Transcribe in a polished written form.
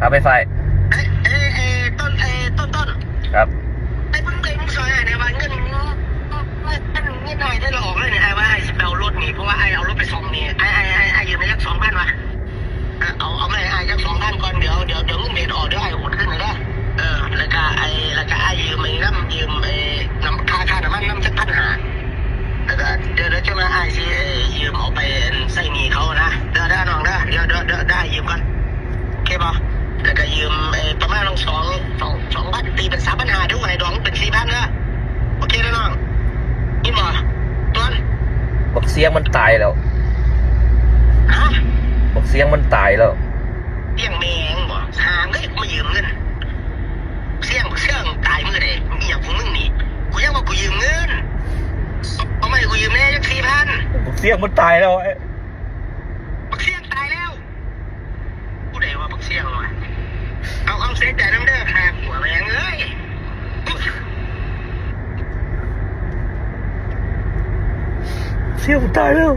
ครับไปไฟต้นครับไอ้เพิ่งซอยเนี่ยว่าเงินหน่อยได้หลอกเลยเนี่ยไอ้ว่าไอ้สิเอารถนี่เพราะว่าไอ้เอารถไปส่งนี่ไอ้ยืมในยัก2,000วะเอาไม่ไอ้ยัก2,000ก่อนเดี๋ยวเงินเดือนออกเดี๋ยวไอ้โอนขึ้นเลยได้แล้วก็ไอ้ยืมไอ้น้ำยืมไอ้น้ำค่าน้ำมันน้ำจัก1,500แล้วก็เดี๋ยวจะมาไอ้สิยืมเอาไปใส่หนี้เขานะได้น้องได้เดี๋ยวได้ยืมก่อนโอเคป่ะแล้วก็ยืมประมาณ2,000ตีเป็น3,500ทุกวันดองเป็น4,000นะโอเคแล้วน้องนี่บ่ต้นบักเสียงมันตายแล้วฮะบักเสียงมันตายแล้วเสี่ยงแมงบ่หางเลยมายืมเงินเสี่ยงตายมือเด็กมีอย่างพวกมึงนี่กูยังว่ากูยืมเงินเอาไม่กูยืมแน่จัก4,000บักเสียงมันตายแล้วบักเสี่ยงตายแล้วกูได้ว่าบักเสี่ยงวะเอาเสียใจน้ำเด้อหาหัวแมงเอ้ยเสียงมันตายแล้ว